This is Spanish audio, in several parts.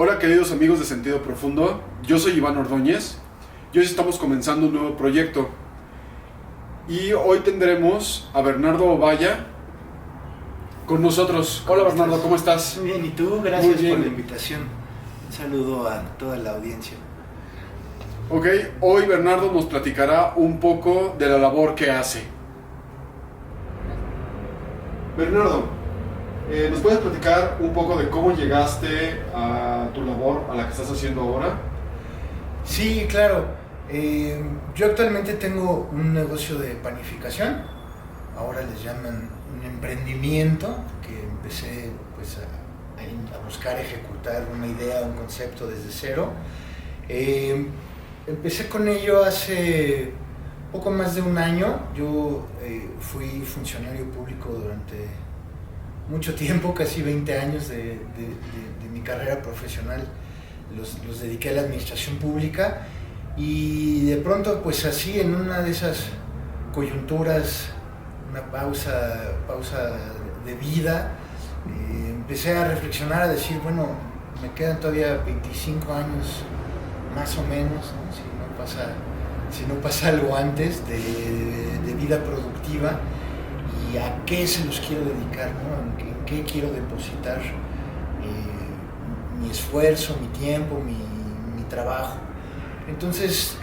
Hola queridos amigos de Sentido Profundo, yo soy Iván Ordóñez y hoy estamos comenzando un nuevo proyecto y hoy tendremos a Bernardo Ovalla con nosotros. Hola Bernardo, ¿cómo estás? Muy bien, ¿y tú? Gracias por la invitación. Un saludo a toda la audiencia. Ok, hoy Bernardo nos platicará un poco de la labor que hace. Bernardo, ¿nos puedes platicar un poco de cómo llegaste a tu labor, a la que estás haciendo ahora? Sí, claro. Yo actualmente tengo un negocio de panificación. Ahora les llaman un emprendimiento, que empecé pues, a buscar ejecutar una idea, un concepto desde cero. Empecé con ello hace poco más de un año. Yo fui funcionario público durante mucho tiempo, casi 20 años de mi carrera profesional. Los dediqué a la administración pública y de pronto, pues así, en una de esas coyunturas, una pausa de vida, empecé a reflexionar, a decir, bueno, me quedan todavía 25 años más o menos, ¿no? Si no pasa algo antes de vida productiva, y a qué se los quiero dedicar, ¿no? En qué quiero depositar mi esfuerzo, mi tiempo, mi trabajo. Entonces,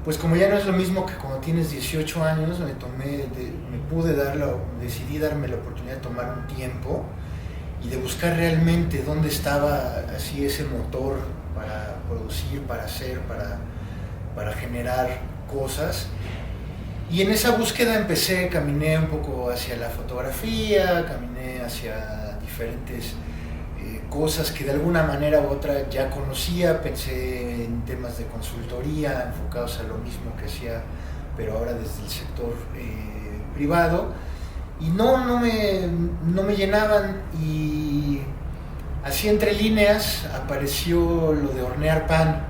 pues como ya no es lo mismo que cuando tienes 18 años, decidí darme la oportunidad de tomar un tiempo y de buscar realmente dónde estaba así ese motor para producir, para hacer, para generar cosas. Y en esa búsqueda caminé un poco hacia la fotografía, caminé hacia diferentes cosas que de alguna manera u otra ya conocía. Pensé en temas de consultoría enfocados a lo mismo que hacía, pero ahora desde el sector privado, y no me llenaban. Y así entre líneas apareció lo de hornear pan.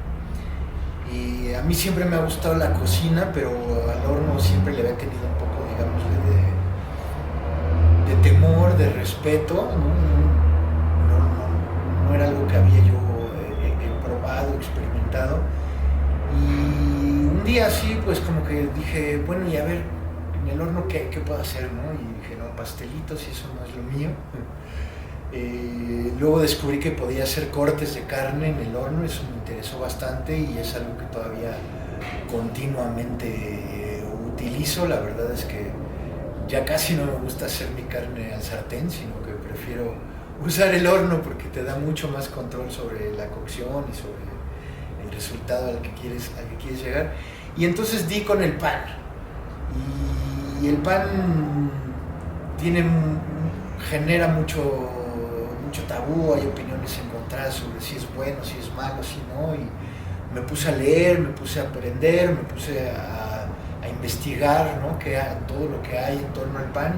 Y a mí siempre me ha gustado la cocina, pero al horno siempre le había tenido un poco, digamos, de temor, de respeto, ¿no? No era algo que había yo probado, experimentado. Y un día así, pues como que dije, bueno, y a ver, en el horno, ¿qué puedo hacer, no? Y dije, no, pastelitos, y eso no es lo mío. Luego descubrí que podía hacer cortes de carne en el horno. Eso me interesó bastante y es algo que todavía continuamente utilizo. La verdad es que ya casi no me gusta hacer mi carne al sartén, sino que prefiero usar el horno porque te da mucho más control sobre la cocción y sobre el resultado al que quieres llegar. Y entonces di con el pan, y el pan genera mucho tabú, hay opiniones encontradas sobre si es bueno, si es malo, si no, y me puse a leer, me puse a aprender, me puse a investigar, ¿no? Todo lo que hay en torno al pan,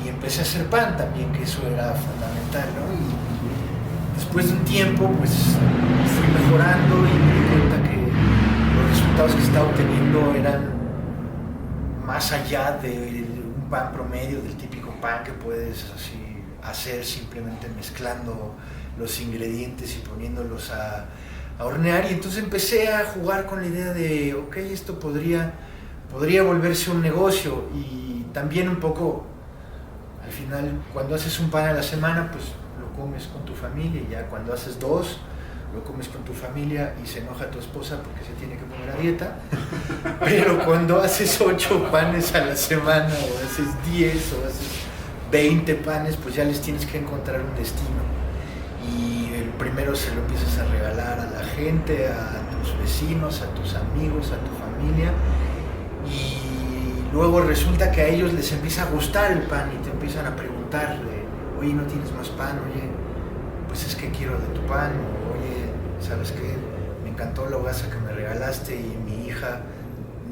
y empecé a hacer pan también, que eso era fundamental, ¿no? Y después de un tiempo, pues fui mejorando y me di cuenta que los resultados que estaba obteniendo eran más allá de un pan promedio, del típico pan que puedes así hacer simplemente mezclando los ingredientes y poniéndolos a hornear. Y entonces empecé a jugar con la idea de, ok, esto podría volverse un negocio. Y también un poco, al final, cuando haces un pan a la semana, pues lo comes con tu familia, y ya cuando haces 2, lo comes con tu familia y se enoja tu esposa porque se tiene que poner a dieta. Pero cuando haces 8 panes a la semana, o haces 10, o haces 20 panes, pues ya les tienes que encontrar un destino. Y el primero se lo empiezas a regalar a la gente, a tus vecinos, a tus amigos, a tu familia. Y luego resulta que a ellos les empieza a gustar el pan y te empiezan a preguntar, oye, ¿no tienes más pan? Oye, pues es que quiero de tu pan. O, oye, ¿sabes qué? Me encantó la hogaza que me regalaste, y mi hija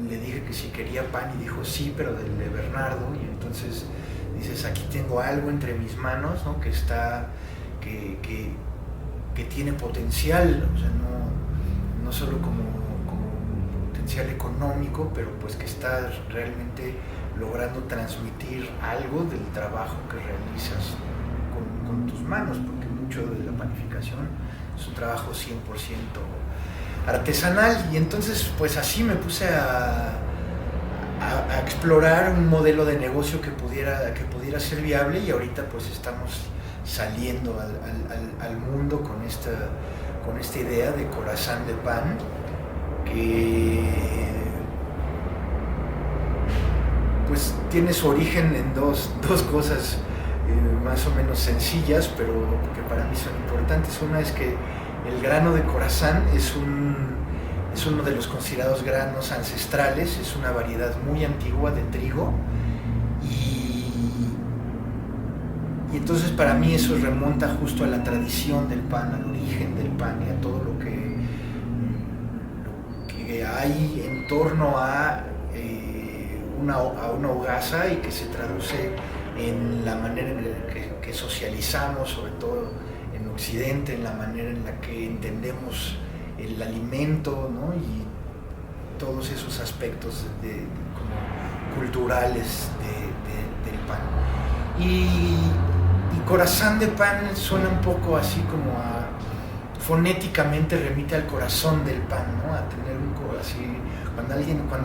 le dije que si quería pan y dijo sí, pero del de Bernardo. Y entonces dices, aquí tengo algo entre mis manos, ¿no? que tiene potencial, o sea, no solo como potencial económico, pero pues que está realmente logrando transmitir algo del trabajo que realizas con tus manos, porque mucho de la panificación, es un trabajo 100% artesanal, y entonces pues así me puse a explorar un modelo de negocio que pudiera ser viable, y ahorita pues estamos saliendo al mundo con esta idea de Corazón de Pan, que pues tiene su origen en dos cosas más o menos sencillas, pero que para mí son importantes. Una es que el grano de Corazón es uno de los considerados granos ancestrales, es una variedad muy antigua de trigo, y entonces para mí eso remonta justo a la tradición del pan, al origen del pan y a todo lo que hay en torno a una hogaza, y que se traduce en la manera en la que socializamos, sobre todo en Occidente, en la manera en la que entendemos el alimento, ¿no? Y todos esos aspectos como culturales del pan. Y Corazón de Pan suena un poco así como fonéticamente remite al corazón del pan, ¿no? A tener así, cuando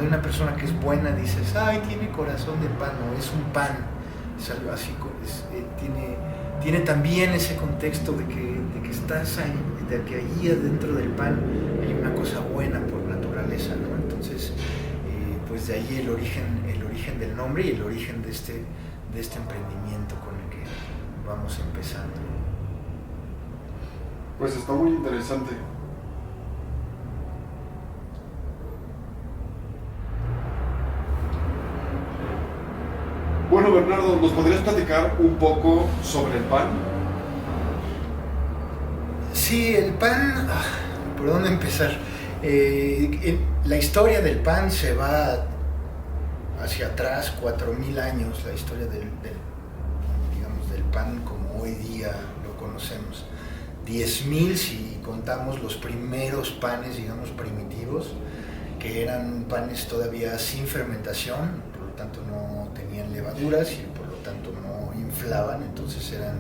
hay una persona que es buena, dices, ay, tiene corazón de pan, o es un pan, es algo así, tiene también ese contexto de que estás ahí, de que allí adentro del pan hay una cosa buena por naturaleza, ¿no? Entonces, pues de ahí el origen del nombre y el origen de este emprendimiento con el que vamos empezando. Pues está muy interesante. Bueno, Bernardo, ¿nos podrías platicar un poco sobre el pan? Sí, el pan, ¿por dónde empezar? La historia del pan se va hacia atrás 4.000 años, la historia del pan como hoy día lo conocemos. 10.000 si contamos los primeros panes, digamos, primitivos, que eran panes todavía sin fermentación, por lo tanto no tenían levaduras y por lo tanto no inflaban, entonces eran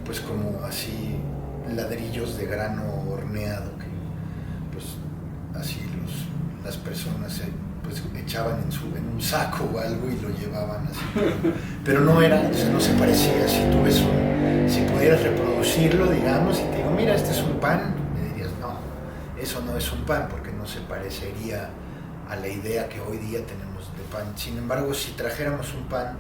pues como así ladrillos de grano horneado que pues así las personas pues echaban en un saco o algo y lo llevaban así, pero no se parecía. Si pudieras reproducirlo, digamos, y te digo, mira, este es un pan, me dirías, no, eso no es un pan, porque no se parecería a la idea que hoy día tenemos de pan. Sin embargo, si trajéramos un pan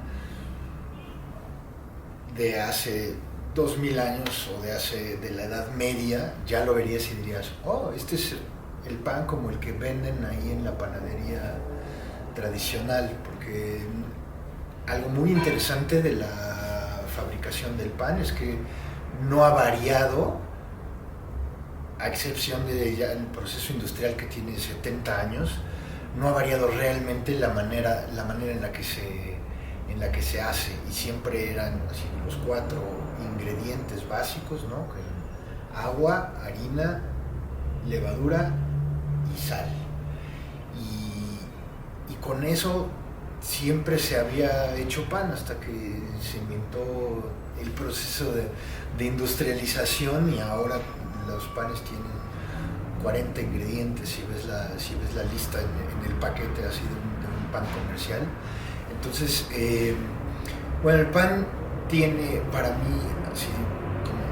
de hace 2.000 años o de la Edad Media, ya lo verías y dirías, oh, este es el pan como el que venden ahí en la panadería tradicional, porque algo muy interesante de la fabricación del pan es que no ha variado, a excepción de ya el proceso industrial que tiene 70 años, no ha variado realmente la manera en la que se hace, y siempre eran así los 4 ingredientes básicos, ¿no? Agua, harina, levadura y sal, y con eso siempre se había hecho pan hasta que se inventó el proceso de industrialización, y ahora los panes tienen 40 ingredientes si ves la lista en el paquete así de un pan comercial. Entonces, bueno, el pan tiene para mí así como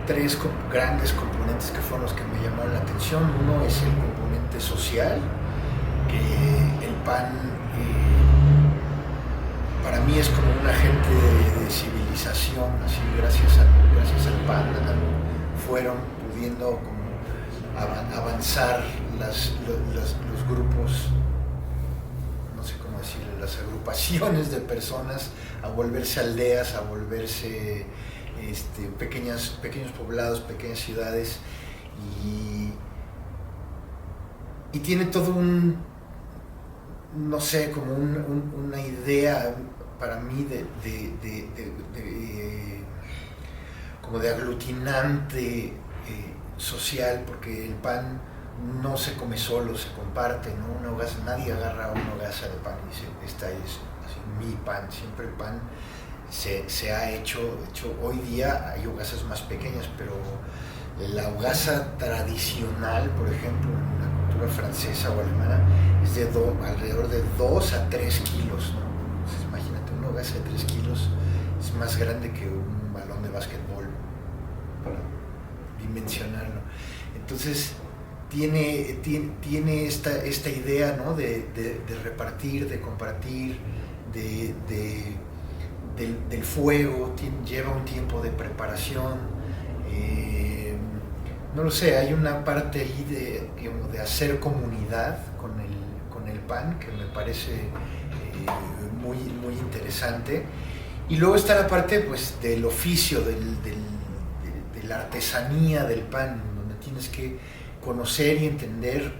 3 grandes componentes que fueron los que me llamaron la atención. Uno es el componente social, que el pan para mí es como un agente de civilización, así gracias al pan fueron pudiendo como avanzar los grupos, no sé cómo decirlo, las agrupaciones de personas a volverse aldeas, a volverse pequeños poblados, pequeñas ciudades, y tiene todo no sé, como una idea para mí como de aglutinante social, porque el pan no se come solo, se comparte, ¿no? Una hogaza, nadie agarra una hogaza de pan y dice, esta es así, mi pan. Siempre el pan se ha hecho hoy día hay hogazas más pequeñas, pero la hogaza tradicional, por ejemplo, en la cultura francesa o alemana, es de alrededor de 2 a 3 kilos, ¿no? Entonces, imagínate, una hogaza de 3 kilos es más grande que un balón de básquetbol, para dimensionarlo. Entonces, tiene esta idea, ¿no? de repartir, de compartir, del fuego, lleva un tiempo de preparación. No lo sé, hay una parte ahí de hacer comunidad con el pan que me parece muy, muy interesante. Y luego está la parte, pues, del oficio, de la artesanía del pan, donde tienes que conocer y entender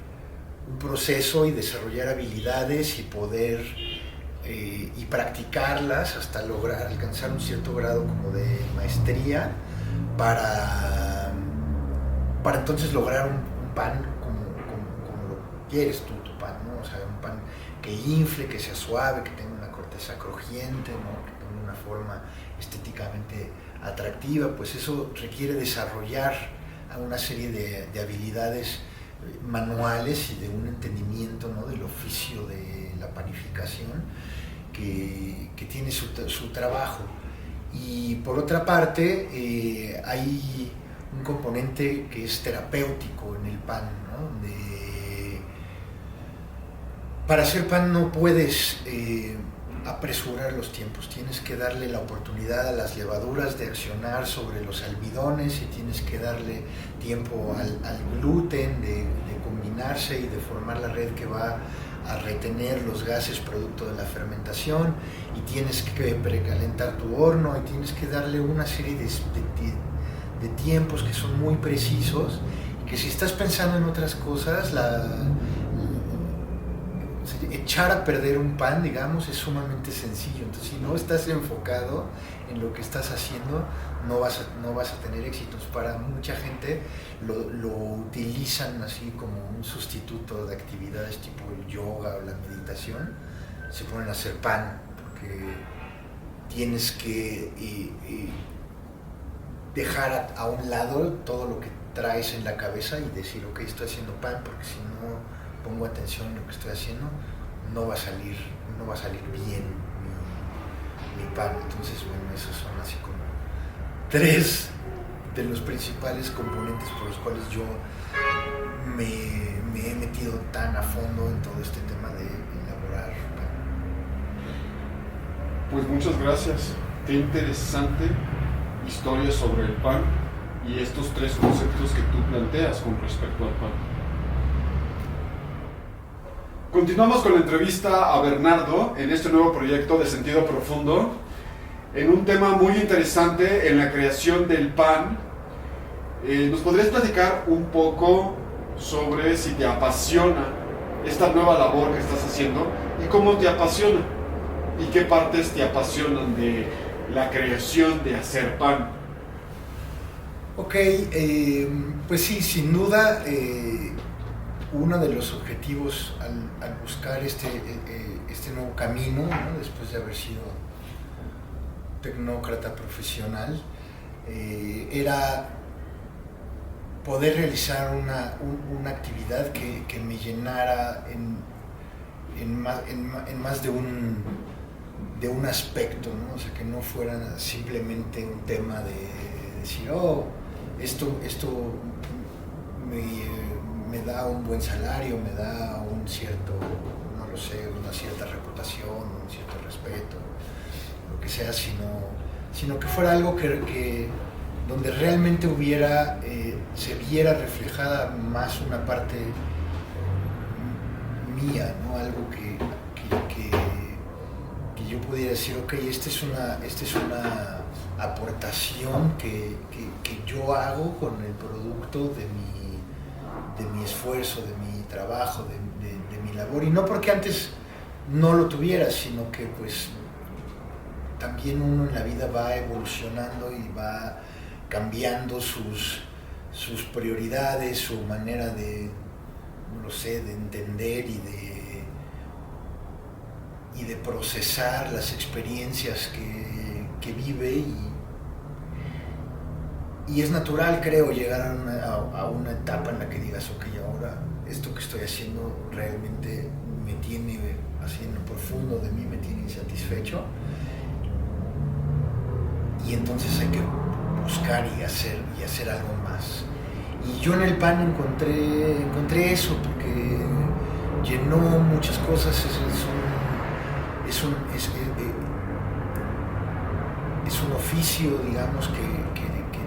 un proceso y desarrollar habilidades y poder y practicarlas hasta lograr alcanzar un cierto grado como de maestría para entonces lograr un pan como lo quieres tú, tu pan, ¿no? O sea, un pan que infle, que sea suave, que tenga una corteza crujiente, ¿no? Que tenga una forma estéticamente atractiva. Pues eso requiere desarrollar una serie de habilidades manuales y de un entendimiento, ¿no? Del oficio de la panificación que tiene su trabajo. Y por otra parte, hay un componente que es terapéutico en el pan, ¿no? Para hacer pan no puedes apresurar los tiempos, tienes que darle la oportunidad a las levaduras de accionar sobre los almidones y tienes que darle tiempo al gluten de combinarse y de formar la red que va a retener los gases producto de la fermentación, y tienes que precalentar tu horno y tienes que darle una serie de tiempos que son muy precisos, y que si estás pensando en otras cosas, echar a perder un pan, digamos, es sumamente sencillo. Entonces, si no estás enfocado en lo que estás haciendo, no vas a tener éxitos. Para mucha gente lo utilizan así como un sustituto de actividades tipo el yoga o la meditación. Se ponen a hacer pan porque tienes que dejar a un lado todo lo que traes en la cabeza y decir, ok, estoy haciendo pan, porque si no pongo atención en lo que estoy haciendo, no va a salir bien mi pan. Entonces, bueno, esos son así como 3 de los principales componentes por los cuales yo me he metido tan a fondo en todo este tema de elaborar pan. Pues muchas gracias. Qué interesante historia sobre el pan y estos 3 conceptos que tú planteas con respecto al pan. Continuamos con la entrevista a Bernardo en este nuevo proyecto de Sentido Profundo, en un tema muy interesante en la creación del pan. ¿Nos podrías platicar un poco sobre si te apasiona esta nueva labor que estás haciendo y cómo te apasiona y qué partes te apasionan de la creación de hacer pan? Ok, pues sí, sin duda, uno de los objetivos al buscar este nuevo camino, ¿no? Después de haber sido tecnócrata profesional, era poder realizar una actividad que me llenara en más de un aspecto, ¿no? O sea, que no fuera simplemente un tema de decir, oh, esto me da un buen salario, me da un cierto, no lo sé, una cierta reputación, un cierto respeto, lo que sea, sino que fuera algo que donde realmente se viera reflejada más una parte mía, ¿no? Algo que yo pudiera decir, ok, esta es una aportación que yo hago con el producto de mi esfuerzo, de mi trabajo, de mi labor, y no porque antes no lo tuviera, sino que pues también uno en la vida va evolucionando y va cambiando sus prioridades, su manera de, no lo sé, de entender y de procesar las experiencias que vive y es natural, creo, llegar a una etapa en la que digas, ok, ahora esto que estoy haciendo realmente me tiene, así en lo profundo de mí, me tiene insatisfecho, y entonces hay que buscar y hacer algo más. Y yo en el pan encontré eso, porque llenó muchas cosas. Es un oficio, digamos, que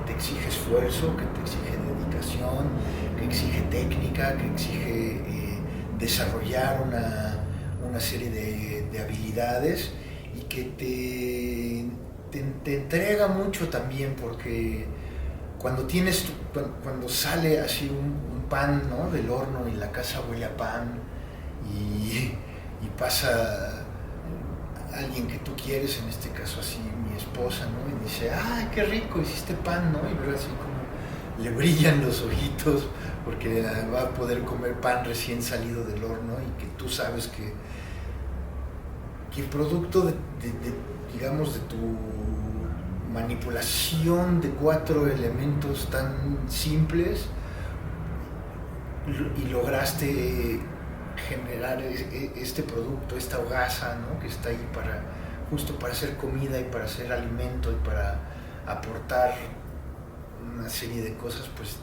te exige esfuerzo, que te exige dedicación, que exige técnica, que exige desarrollar una serie de habilidades, y que te entrega mucho también, porque cuando sale así un pan, ¿no?, del horno, y la casa huele a pan, y pasa alguien que tú quieres, en este caso así mi esposa, ¿no?, y dice, ¡ay, qué rico, hiciste pan!, ¿no?, y veo así como le brillan los ojitos, porque va a poder comer pan recién salido del horno, y que tú sabes que el producto digamos, de tu manipulación de 4 elementos tan simples, y lograste generar este producto, esta hogaza, ¿no?, que está ahí justo para hacer comida y para hacer alimento y para aportar una serie de cosas, pues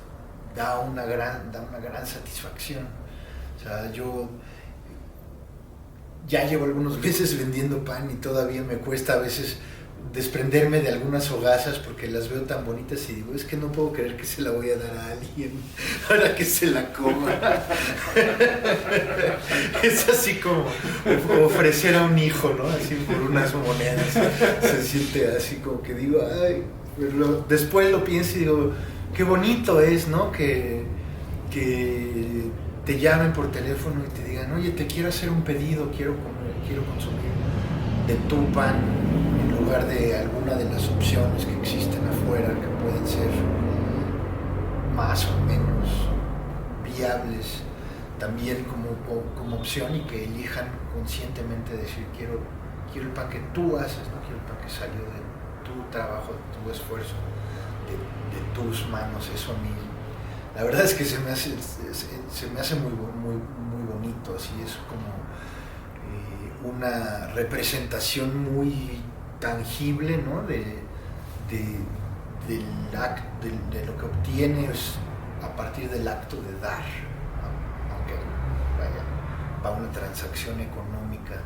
da una gran satisfacción. O sea, yo ya llevo algunos meses vendiendo pan y todavía me cuesta a veces desprenderme de algunas hogazas, porque las veo tan bonitas y digo, es que no puedo creer que se la voy a dar a alguien para que se la coma. Es así como ofrecer a un hijo, ¿no?, así por unas monedas. Se siente así como que digo, ay, pero después lo pienso y digo, qué bonito es, ¿no?, que te llamen por teléfono y te digan, oye, te quiero hacer un pedido, quiero comer, quiero consumir de tu pan, en lugar de alguna de las opciones que existen afuera, que pueden ser más o menos viables también como opción, y que elijan conscientemente decir, quiero el pan que tú haces, no quiero el pan que salió de tu trabajo, de tu esfuerzo, de tus manos. Eso a mí, la verdad es que se me hace muy bonito, así es como una representación muy tangible, ¿no?, de lo que obtienes a partir del acto de dar, aunque va una transacción económica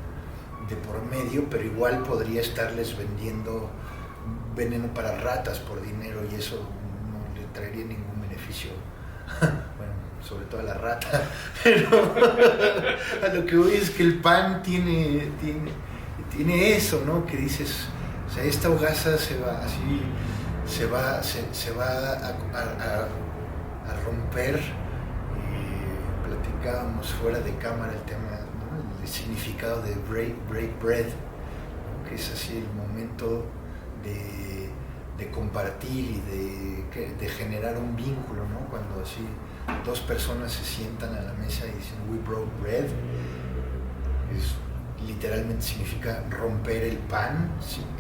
de por medio, pero igual podría estarles vendiendo veneno para ratas por dinero, y eso no le traería ningún beneficio. Bueno, sobre todo a la rata, pero a lo que voy es que el pan tiene eso, ¿no?, que dices, o sea, esta hogaza se va a romper. Platicábamos fuera de cámara el tema, ¿no?, el significado de break bread, ¿no?, que es así el momento de compartir y de generar un vínculo, ¿no?, cuando así 2 personas se sientan a la mesa y dicen we broke bread, literalmente significa romper el pan,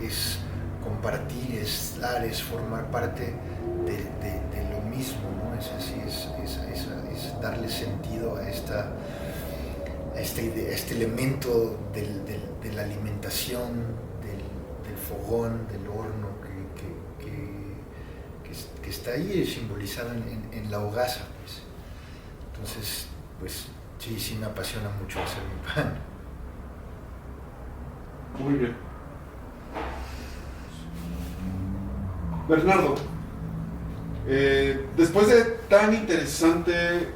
es compartir, es dar, es formar parte de lo mismo, ¿no? Es así, es darle sentido a este elemento de la alimentación, del fogón, del horno, que está ahí simbolizado en la hogaza, pues. Entonces, pues sí me apasiona mucho hacer mi pan. Muy bien. Bernardo, después de tan interesante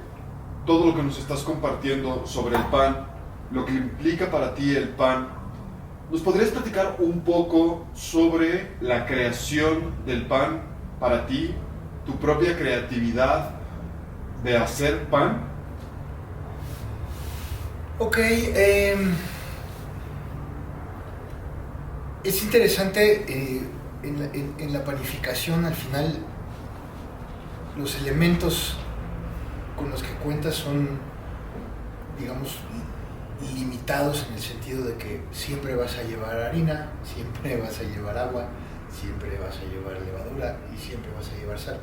todo lo que nos estás compartiendo sobre el pan, lo que implica para ti el pan, ¿nos podrías platicar un poco sobre la creación del pan para ti, tu propia creatividad de hacer pan? Ok, es interesante, en la panificación, al final los elementos con los que cuentas son, digamos, limitados, en el sentido de que siempre vas a llevar harina, siempre vas a llevar agua, siempre vas a llevar levadura y siempre vas a llevar sal.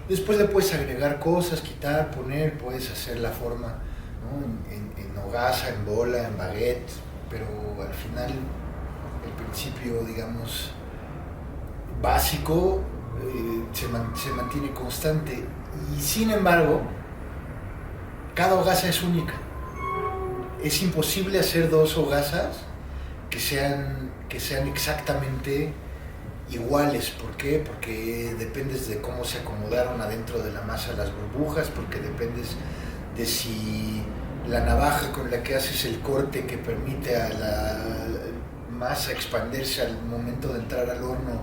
Después le puedes agregar cosas, quitar, poner, puedes hacer la forma, ¿no? En hogaza, en bola, en baguette, pero al final el principio, digamos, básico se mantiene constante. Y sin embargo, cada hogaza es única. Es imposible hacer dos hogazas que sean exactamente iguales. ¿Por qué? Porque dependes de cómo se acomodaron adentro de la masa las burbujas, porque dependes de si la navaja con la que haces el corte que permite a la masa expandirse al momento de entrar al horno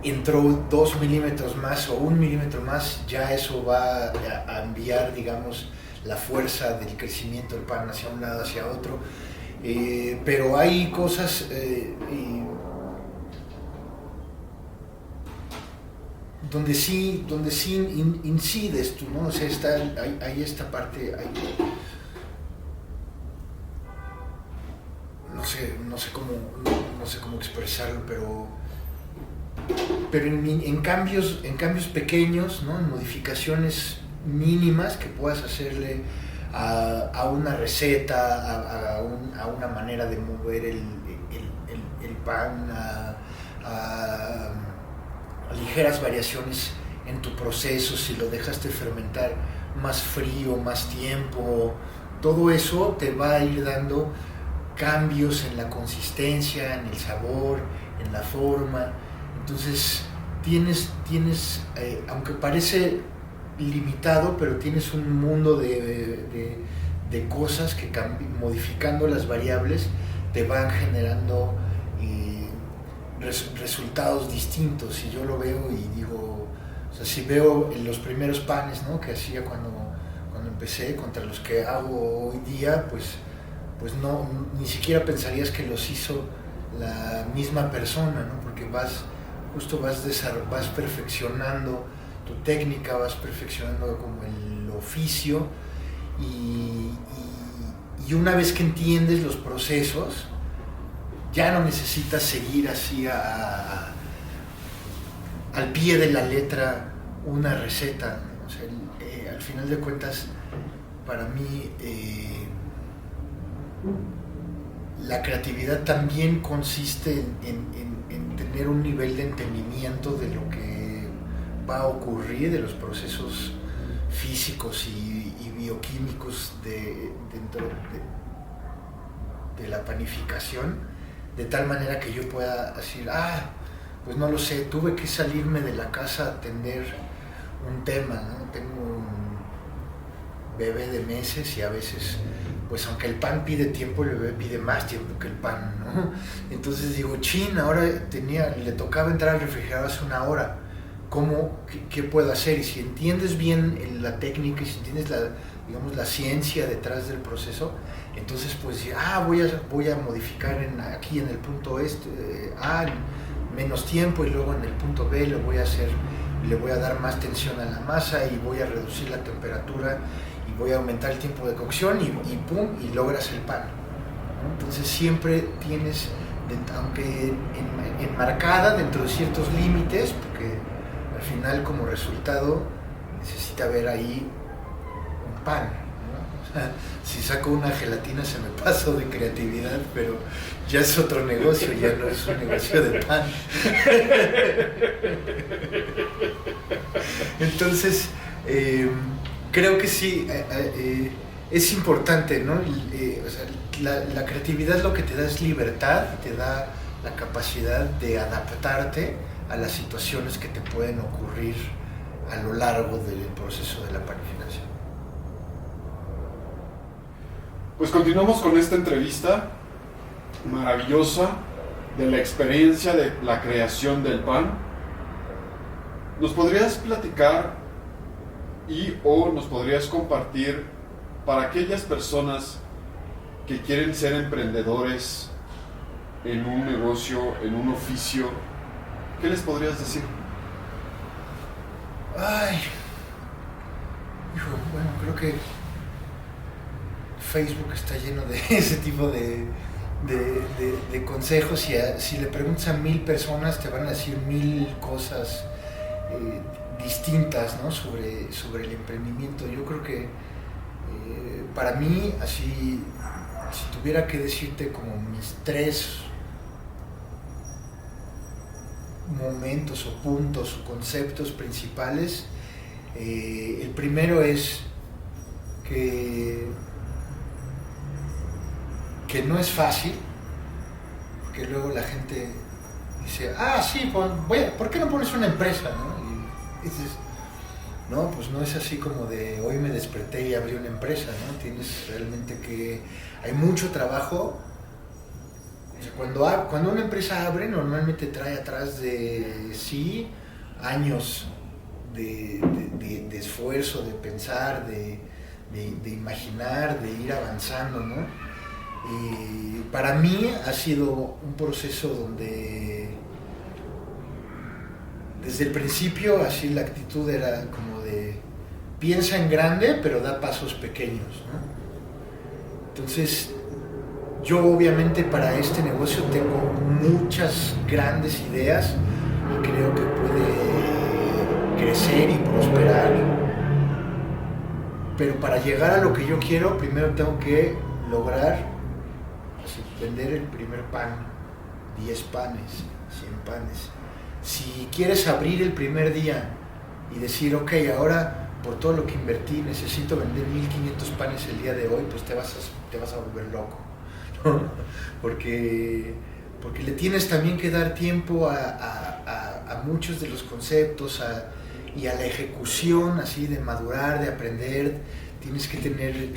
entró 2 milímetros más o 1 milímetro más, ya eso va a enviar, digamos, la fuerza del crecimiento del pan hacia un lado, hacia otro. Pero hay cosas donde sí incides tú, ¿no? O sea, hay esta parte, no sé cómo expresarlo, pero en cambios pequeños, ¿no? En modificaciones mínimas que puedas hacerle a una receta, a una manera de mover el pan, a ligeras variaciones en tu proceso, si lo dejaste fermentar más frío, más tiempo, todo eso te va a ir dando cambios en la consistencia, en el sabor, en la forma. Entonces tienes aunque parece limitado, pero tienes un mundo de cosas que modificando las variables te van generando resultados distintos. Y yo lo veo y digo, o sea, si veo los primeros panes, ¿no? que hacía cuando empecé contra los que hago hoy día, pues no, ni siquiera pensarías que los hizo la misma persona, ¿no? Porque vas perfeccionando tu técnica, vas perfeccionando como el oficio y una vez que entiendes los procesos, ya no necesitas seguir así al pie de la letra una receta, ¿no? O sea, al final de cuentas, para mí la creatividad también consiste en tener un nivel de entendimiento de lo que va a ocurrir, de los procesos físicos y bioquímicos dentro de la panificación, de tal manera que yo pueda decir, pues no lo sé, tuve que salirme de la casa a atender un tema, ¿no? Tengo un bebé de meses y a veces, pues aunque el pan pide tiempo, el bebé pide más tiempo que el pan, ¿no? Entonces digo, ahora le tocaba entrar al refrigerador hace 1 hora, ¿qué puedo hacer? Y si entiendes bien la técnica y si entiendes la ciencia detrás del proceso, entonces pues voy a modificar aquí en el punto A menos tiempo y luego en el punto B le voy a dar más tensión a la masa y voy a reducir la temperatura y voy a aumentar el tiempo de cocción y logras el pan, ¿no? Entonces siempre tienes, aunque enmarcada dentro de ciertos límites, porque al final como resultado necesita haber ahí un pan, ¿no? O sea, si saco una gelatina se me paso de creatividad, pero ya es otro negocio, ya no es un negocio de pan. Entonces creo que sí, es importante, ¿no? O sea, la creatividad lo que te da es libertad, te da la capacidad de adaptarte a las situaciones que te pueden ocurrir a lo largo del proceso de la panificación. Pues continuamos con esta entrevista maravillosa de la experiencia de la creación del pan. ¿Nos podrías platicar o nos podrías compartir para aquellas personas que quieren ser emprendedores en un negocio, en un oficio, qué les podrías decir? Bueno, creo que Facebook está lleno de ese tipo de de consejos y si le preguntas a 1000 personas te van a decir 1000 cosas distintas, ¿no? sobre el emprendimiento. Yo creo que para mí, así, si tuviera que decirte como mis 3 momentos o puntos o conceptos principales, el primero es que no es fácil, porque luego la gente dice, sí, ¿por qué no pones una empresa? ¿No? Y dices, no, pues no es así como de hoy me desperté y abrí una empresa, ¿no? Tienes realmente que... Hay mucho trabajo. O sea, cuando una empresa abre, normalmente trae atrás de sí años de esfuerzo, de pensar, de imaginar, de ir avanzando, ¿no? Y para mí ha sido un proceso donde desde el principio así la actitud era como de piensa en grande pero da pasos pequeños, ¿no? Entonces yo obviamente para este negocio tengo muchas grandes ideas y creo que puede crecer y prosperar, pero para llegar a lo que yo quiero primero tengo que lograr vender el primer pan, 10 panes, 100 panes. Si quieres abrir el primer día y decir, ok, ahora por todo lo que invertí necesito vender 1500 panes el día de hoy, pues te vas a volver loco, ¿no? Porque le tienes también que dar tiempo a muchos de los conceptos y a la ejecución así de madurar, de aprender. Tienes que tener el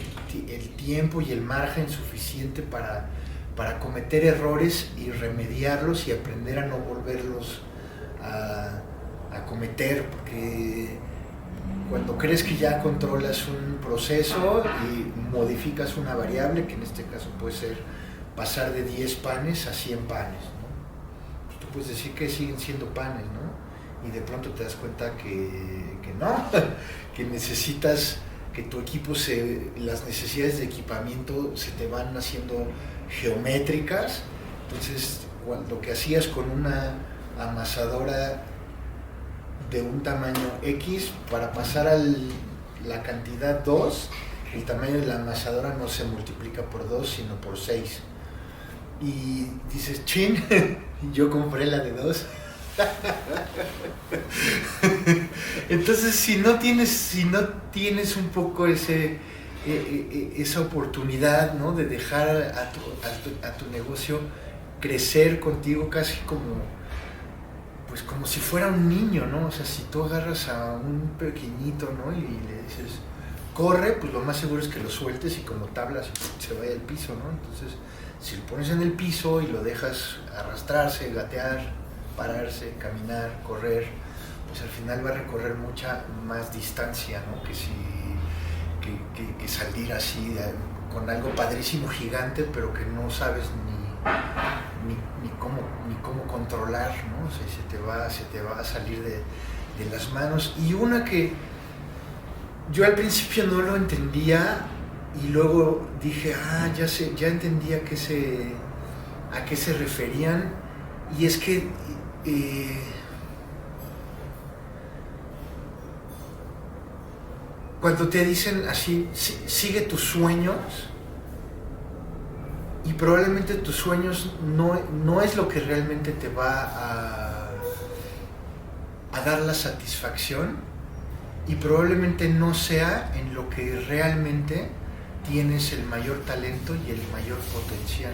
tiempo y el margen suficiente para cometer errores y remediarlos y aprender a no volverlos a cometer, porque cuando crees que ya controlas un proceso y modificas una variable, que en este caso puede ser pasar de 10 panes a 100 panes, ¿no? Pues tú puedes decir que siguen siendo panes, ¿no? Y de pronto te das cuenta que no, que necesitas que tu equipo las necesidades de equipamiento se te van haciendo geométricas. Entonces lo que hacías con una amasadora de un tamaño X, para pasar a la cantidad 2, el tamaño de la amasadora no se multiplica por 2 sino por 6, y dices, chin, yo compré la de 2. Entonces si no tienes un poco esa oportunidad, ¿no? De dejar a tu negocio crecer contigo casi como si fuera un niño, ¿no? O sea, si tú agarras a un pequeñito, ¿no? Y le dices, corre, pues lo más seguro es que lo sueltes y como tablas se vaya al piso, ¿no? Entonces, si lo pones en el piso y lo dejas arrastrarse, gatear, pararse, caminar, correr, pues al final va a recorrer mucha más distancia, ¿no? Que salir así con algo padrísimo, gigante, pero que no sabes ni cómo controlar, ¿no? O sea, se te va a salir de las manos. Y una que yo al principio no lo entendía y luego dije, ya entendía a qué se referían, y es que cuando te dicen así, sigue tus sueños, y probablemente tus sueños no es lo que realmente te va a dar la satisfacción, y probablemente no sea en lo que realmente tienes el mayor talento y el mayor potencial.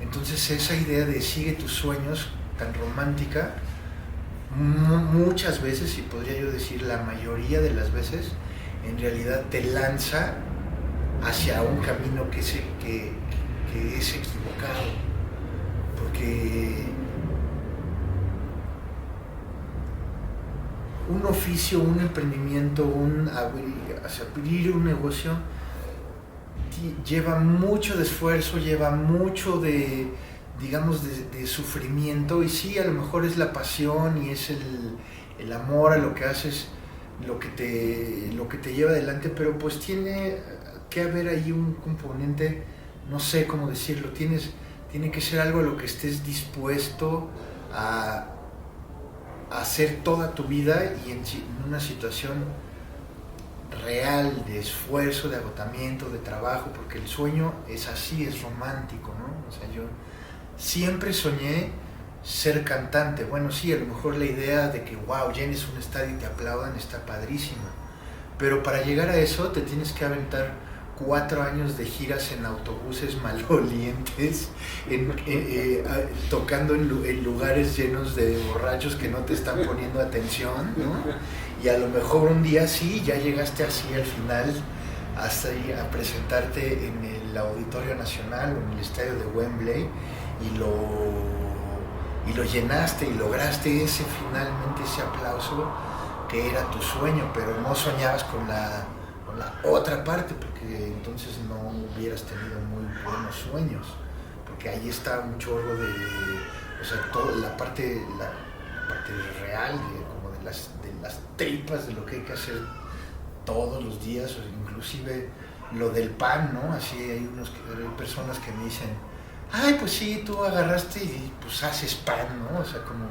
Entonces esa idea de sigue tus sueños, tan romántica, muchas veces, y podría yo decir la mayoría de las veces, en realidad te lanza hacia un camino que es equivocado, porque un oficio, un emprendimiento, abrir un negocio lleva mucho de esfuerzo, lleva mucho de sufrimiento, y sí, a lo mejor es la pasión y es el amor a lo que haces lo que te lleva adelante, pero pues tiene que haber ahí un componente no sé cómo decirlo, tiene que ser algo a lo que estés dispuesto a hacer toda tu vida y en una situación real de esfuerzo, de agotamiento, de trabajo, porque el sueño es así, es romántico, ¿no? O sea, yo siempre soñé ser cantante. Bueno, sí, a lo mejor la idea de que, wow, llenes un estadio y te aplaudan está padrísima, pero para llegar a eso te tienes que aventar 4 años de giras en autobuses malolientes, tocando en lugares llenos de borrachos que no te están poniendo atención, ¿no? Y a lo mejor un día sí, ya llegaste así al final, hasta ahí a presentarte en el Auditorio Nacional o en el estadio de Wembley y lo llenaste y lograste finalmente ese aplauso que era tu sueño, pero no soñabas con la otra parte, porque entonces no hubieras tenido muy buenos sueños, porque ahí está un chorro de, o sea, toda la parte real, como de las tripas, de lo que hay que hacer todos los días, o inclusive lo del pan, ¿no? Así hay personas que me dicen, ay, pues sí, tú agarraste y pues haces pan, ¿no? O sea, como,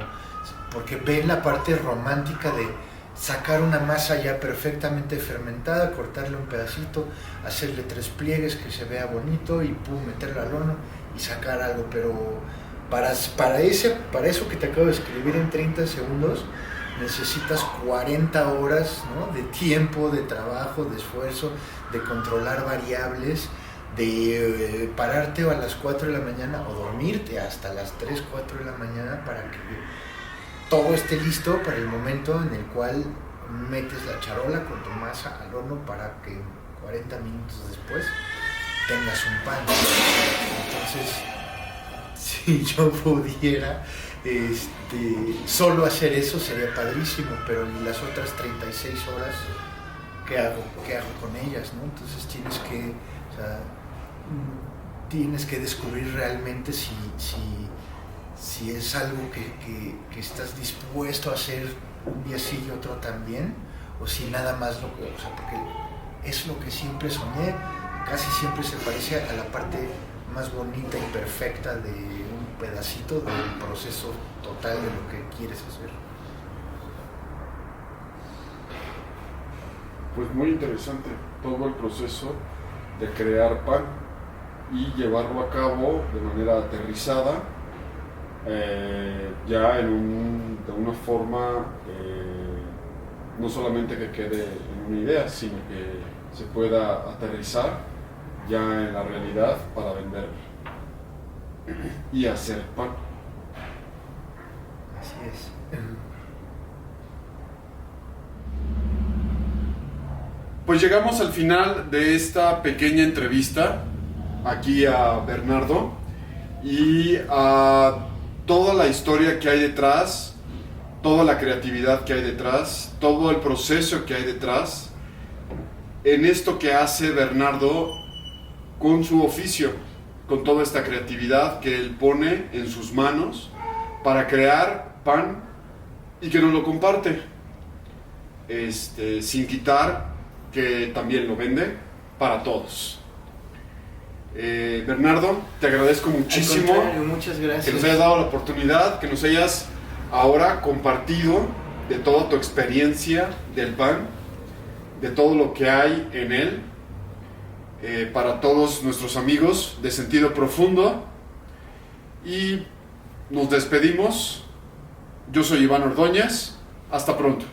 porque ven la parte romántica de sacar una masa ya perfectamente fermentada, cortarle un pedacito, hacerle 3 pliegues que se vea bonito y pum, meterlo al horno y sacar algo. Pero para eso que te acabo de escribir en 30 segundos, necesitas 40 horas, ¿no? De tiempo, de trabajo, de esfuerzo, de controlar variables, de pararte a las 4 de la mañana o dormirte hasta las 3, 4 de la mañana para que todo esté listo para el momento en el cual metes la charola con tu masa al horno para que 40 minutos después tengas un pan. Entonces, si yo pudiera solo hacer eso sería padrísimo, pero ¿y las otras 36 horas qué hago con ellas, ¿no? Entonces tienes que descubrir realmente si es algo que estás dispuesto a hacer un día sí y otro también, o si nada más porque es lo que siempre soñé, casi siempre se parece a la parte más bonita y perfecta de un pedacito del proceso total de lo que quieres hacer. Pues muy interesante todo el proceso de crear pan y llevarlo a cabo de manera aterrizada, ya de una forma no solamente que quede en una idea, sino que se pueda aterrizar ya en la realidad para vender y hacer pan. Así es. Pues llegamos al final de esta pequeña entrevista aquí a Bernardo y a toda la historia que hay detrás, toda la creatividad que hay detrás, todo el proceso que hay detrás en esto que hace Bernardo con su oficio, con toda esta creatividad que él pone en sus manos para crear pan y que nos lo comparte, sin quitar que también lo vende para todos. Bernardo, te agradezco muchísimo. Muchas gracias. Que nos hayas dado la oportunidad, que nos hayas ahora compartido de toda tu experiencia del pan, de todo lo que hay en él, para todos nuestros amigos de Sentido Profundo. Y nos despedimos. Yo soy Iván Ordóñez. Hasta pronto.